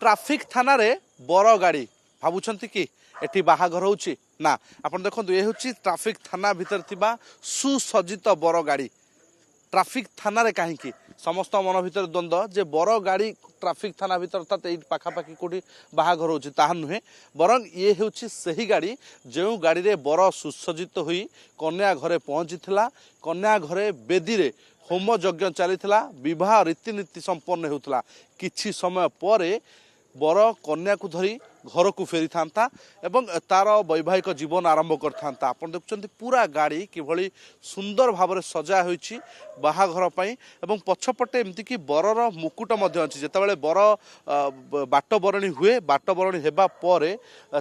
Traffic थाना रे बर गाड़ी भावुंट कि एटी बाहाघर होची ना आपण देखो ये हूँ ट्राफिक थाना भितर थिबा सुसज्जित बर गाड़ी ट्राफिक थाना रे कहीं समस्त मन भर द्वंद्व जे बर गाड़ी ट्राफिक थाना भीतर अर्थात ये पाखापाखि कौटी बाहाघर होची ताहा नुहे बरं ये हूँ सही गाड़ी जो गाड़ी रे बर सुसज्जित हुई कन्या घरे पहुँची कन्या घरे बेदी रे होम यज्ञ चली विवाह रीतिनीति संपन्न होता किछि समय पर बर कन्या को धरी घर को फेरी था एवं तार वैवाहिक जीवन आरंभ करता आप देखुं पूरा गाड़ी किभली सुंदर भाव में सजा होती बाहाघर एवं पछपटे एमती कि बरर मुकुट अच्छी जिते बर बाट बरणी हुए बाट बरणी होगा पर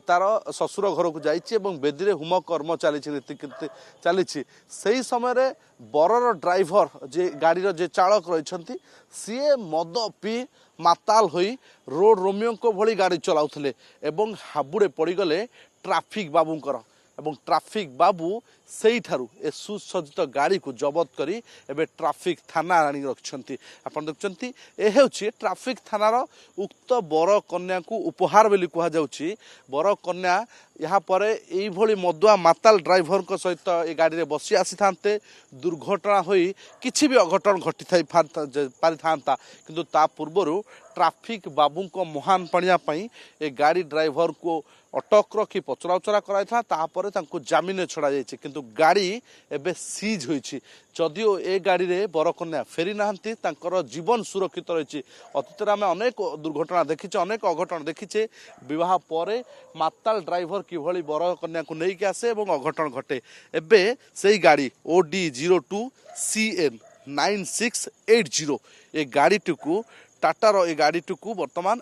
तार ससुर घर को जाइए बेदी रे होम कर्म चली से समय बरर ड्राइवर जे गाड़ीर जे चालक रही सी मद पी माताल होई रोड रोमियो को भली गाड़ी चलाउथले एवं हाबुड़े पड़गले ट्राफिक बाबूंकर एवं ट्राफिक बाबू से ए सुसज्जित गाड़ी को जबत करी एबे ट्राफिक थाना आनी रखिछंती आपण देखुछंती ए हेउची ट्राफिक थानार उक्त बर कन्या को उपहार बोली कहा जाउची बर कन्या यहाँ पर यही भली मदुआ माताल ड्राइवर को सहित ए गाड़ी रे बसी आसी थांते दुर्घटना होई किछि भी अघटन घटी थाई पारि थांता किंतु ता पूर्वरु ट्राफिक बाबू को महान पणिया पई ए गाड़ी ड्राइवर को अटक रखी पचराउचरा कराइथा तापर तांको जामिन छड़ा जाइछि किंतु गाड़ी एबे सीज होइछि जदिओ ए गाड़ी रे बरकन्या फेरी नाहंती तांकर जीवन सुरक्षित रहिछि अतीत आम अनेक दुर्घटना देखिचे अनेक अघटन देखिचे विवाह पर माताल ड्राइवर किभली बरकन्या को नहीं आसे एवं अघटन घटे एबे सेही गाड़ी OD02 CN 9680 ए गाड़ी टुकु टाटार ए गाड़ी टुकु वर्तमान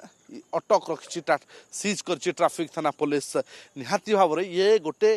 अटक रखी सीज कर ट्राफिक थाना पुलिस निहाती भाव में ये गोटे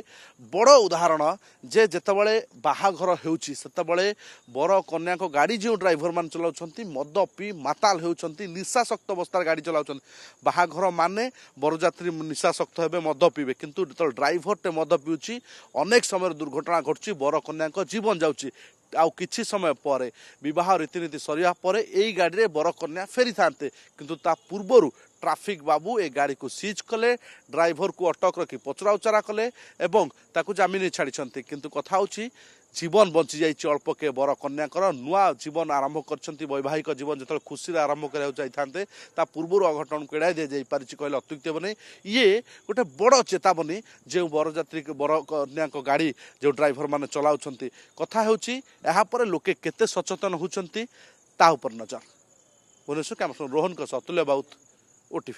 बड़ उदाहरण जे जेतेबेले बाहाघर होउची सेतेबेले बर कन्या को गाड़ी जो ड्राइवर मान चलाउछंती मद पी माताल होउछंती निशाशक्त अवस्था गाड़ी चलाउछंती बाहाघर माने बरजात्री निशाशक्त हेबे मद पीबे किंतु जेतेबेले ड्राइवर टे मद पिउची अनेक समय दुर्घटना घटुची बर कन्या को जीवन जाउची आउ किछि समय पर विवाह रीतिनीति सरिया पर एई गाड़ी रे बर कन्या फेरी थांते किंतु ता पूर्वरु ट्राफिक बाबू ए गाड़ी को सीज कले ड्राइवर को अटक रखी पचराउचरा कले एवं ताकू जामिन छाड़ी किंतु कथा होची जीवन बंची जाइए अल्प के बर कन्याकर नुआ जीवन आरंभ कर वैवाहिक जीवन जो खुशी आरंभ कर पूर्व अघटन को एड़ाई दि जापारी कहले अत्युक्ति हे ये गोटे बड़ चेतावनी जो बरजात्री बर कन्या गाड़ी जो ड्राइवर मैंने चलाऊँ कथा होपर लोके केते सचेतन होती नजर भुवनेश्वर कैमरा रोहन अतुल्य बाउत OTV।